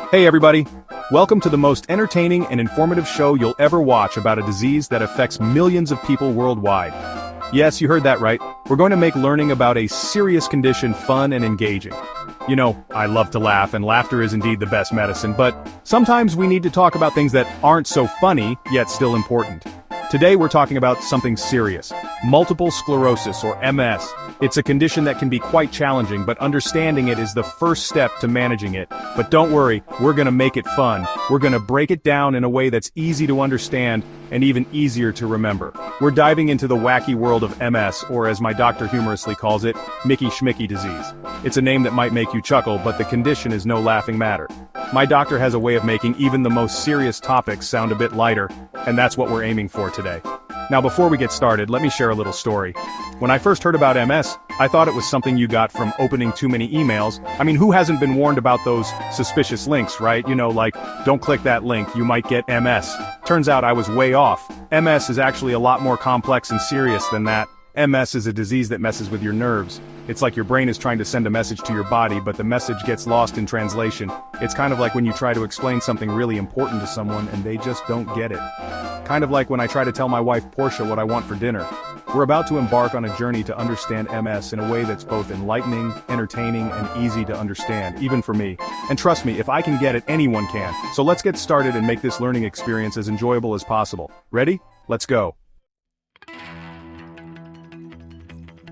Hey everybody! Welcome to the most entertaining and informative show you'll ever watch about a disease that affects millions of people worldwide. Yes, you heard that right. We're going to make learning about a serious condition fun and engaging. You know, I love to laugh, and laughter is indeed the best medicine, but sometimes we need to talk about things that aren't so funny, yet still important. Today we're talking about something serious. Multiple sclerosis, or MS. It's a condition that can be quite challenging, but understanding it is the first step to managing it. But don't worry, we're gonna make it fun. We're gonna break it down in a way that's easy to understand, and even easier to remember. We're diving into the wacky world of MS, or as my doctor humorously calls it, Micky Schmicky disease. It's a name that might make you chuckle, but the condition is no laughing matter. My doctor has a way of making even the most serious topics sound a bit lighter, and that's what we're aiming for today. Now before we get started, let me share a little story. When I first heard about MS, I thought it was something you got from opening too many emails. I mean, who hasn't been warned about those suspicious links, right? You know, like, don't click that link, you might get MS. Turns out I was way off. MS is actually a lot more complex and serious than that. MS is a disease that messes with your nerves. It's like your brain is trying to send a message to your body, but the message gets lost in translation. It's kind of like when you try to explain something really important to someone and they just don't get it. Kind of like when I try to tell my wife Portia what I want for dinner. We're about to embark on a journey to understand MS in a way that's both enlightening, entertaining, and easy to understand, even for me. And trust me, if I can get it, anyone can. So let's get started and make this learning experience as enjoyable as possible. Ready? Let's go.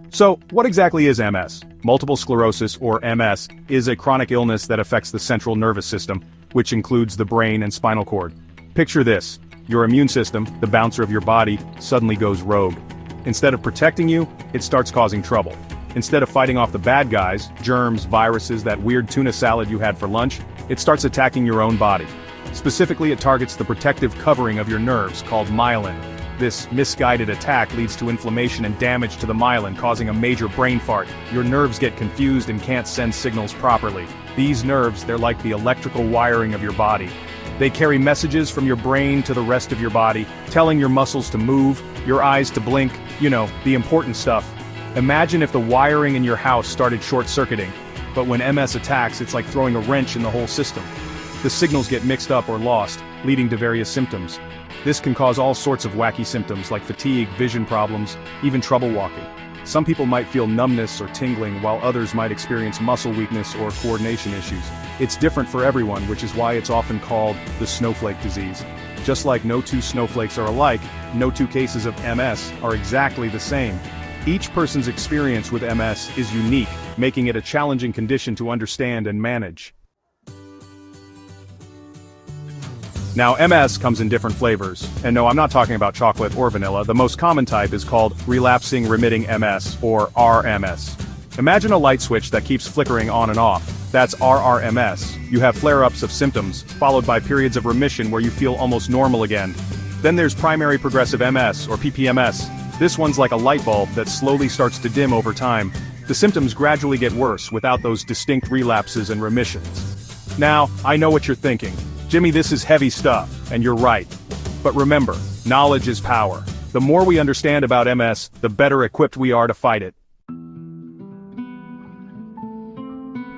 So, what exactly is MS? Multiple sclerosis, or MS, is a chronic illness that affects the central nervous system, which includes the brain and spinal cord. Picture this. Your immune system, the bouncer of your body, suddenly goes rogue. Instead of protecting you, it starts causing trouble. Instead of fighting off the bad guys, germs, viruses, that weird tuna salad you had for lunch, it starts attacking your own body. Specifically, it targets the protective covering of your nerves, called myelin. This misguided attack leads to inflammation and damage to the myelin, causing a major brain fart. Your nerves get confused and can't send signals properly. These nerves, they're like the electrical wiring of your body. They carry messages from your brain to the rest of your body, telling your muscles to move, your eyes to blink, you know, the important stuff. Imagine if the wiring in your house started short-circuiting, but when MS attacks, it's like throwing a wrench in the whole system. The signals get mixed up or lost, leading to various symptoms. This can cause all sorts of wacky symptoms like fatigue, vision problems, even trouble walking. Some people might feel numbness or tingling, while others might experience muscle weakness or coordination issues. It's different for everyone, which is why it's often called the snowflake disease. Just like no two snowflakes are alike, no two cases of MS are exactly the same. Each person's experience with MS is unique, making it a challenging condition to understand and manage. Now, MS comes in different flavors, and no, I'm not talking about chocolate or vanilla. The most common type is called relapsing remitting MS, or RMS. Imagine a light switch that keeps flickering on and off. That's RRMS. You have flare-ups of symptoms, followed by periods of remission where you feel almost normal again. Then there's primary progressive MS, or PPMS. This one's like a light bulb that slowly starts to dim over time. The symptoms gradually get worse without those distinct relapses and remissions. Now, I know what you're thinking. Jimmy, this is heavy stuff, and you're right. But remember, knowledge is power. The more we understand about MS, the better equipped we are to fight it.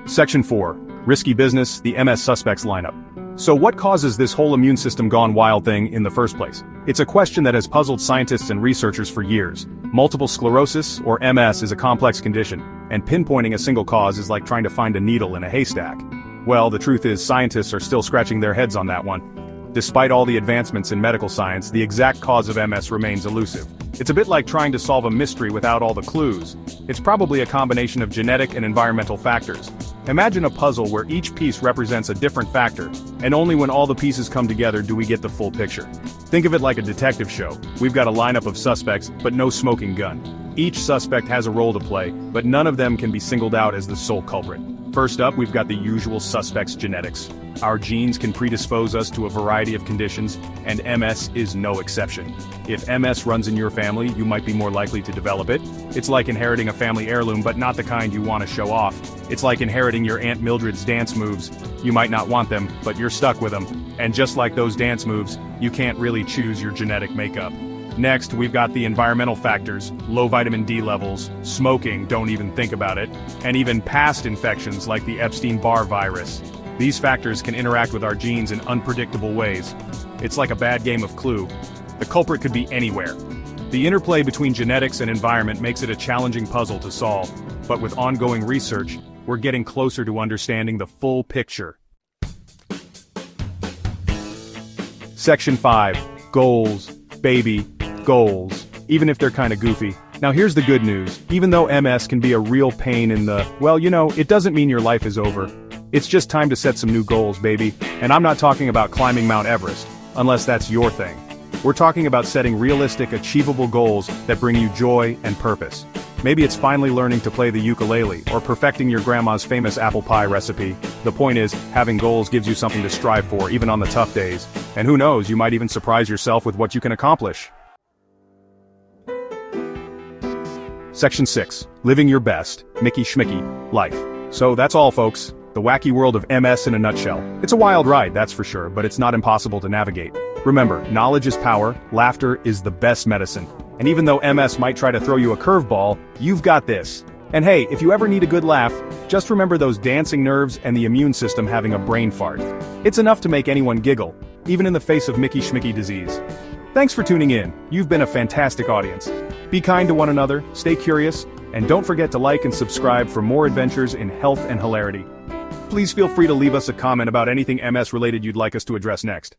Section 4. Risky business, the MS suspects lineup. So what causes this whole immune system gone wild thing in the first place? It's a question that has puzzled scientists and researchers for years. Multiple sclerosis, or MS, is a complex condition, and pinpointing a single cause is like trying to find a needle in a haystack. Well, the truth is, scientists are still scratching their heads on that one. Despite all the advancements in medical science, the exact cause of MS remains elusive. It's a bit like trying to solve a mystery without all the clues. It's probably a combination of genetic and environmental factors. Imagine a puzzle where each piece represents a different factor, and only when all the pieces come together do we get the full picture. Think of it like a detective show. We've got a lineup of suspects, but no smoking gun. Each suspect has a role to play, but none of them can be singled out as the sole culprit. First up, we've got the usual suspects' genetics. Our genes can predispose us to a variety of conditions, and MS is no exception. If MS runs in your family, you might be more likely to develop it. It's like inheriting a family heirloom, but not the kind you want to show off. It's like inheriting your Aunt Mildred's dance moves. You might not want them, but you're stuck with them. And just like those dance moves, you can't really choose your genetic makeup. Next, we've got the environmental factors, low vitamin D levels, smoking, don't even think about it, and even past infections like the Epstein-Barr virus. These factors can interact with our genes in unpredictable ways. It's like a bad game of Clue. The culprit could be anywhere. The interplay between genetics and environment makes it a challenging puzzle to solve, but with ongoing research, we're getting closer to understanding the full picture. Section 5. Goals. Baby. Goals. Even if they're kinda goofy. Now here's the good news. Even though MS can be a real pain in the, well, it doesn't mean your life is over. It's just time to set some new goals, baby. And I'm not talking about climbing Mount Everest, unless that's your thing. We're talking about setting realistic, achievable goals that bring you joy and purpose. Maybe it's finally learning to play the ukulele, or perfecting your grandma's famous apple pie recipe. The point is, having goals gives you something to strive for, even on the tough days. And who knows, you might even surprise yourself with what you can accomplish. Section 6. Living your best. Micky Schmicky. Life. So that's all, folks. The wacky world of MS in a nutshell. It's a wild ride, that's for sure, but it's not impossible to navigate. Remember, knowledge is power, laughter is the best medicine. And even though MS might try to throw you a curveball, you've got this. And hey, if you ever need a good laugh, just remember those dancing nerves and the immune system having a brain fart. It's enough to make anyone giggle, even in the face of Micky Schmicky disease. Thanks for tuning in. You've been a fantastic audience. Be kind to one another, stay curious, and don't forget to like and subscribe for more adventures in health and hilarity. Please feel free to leave us a comment about anything MS related you'd like us to address next.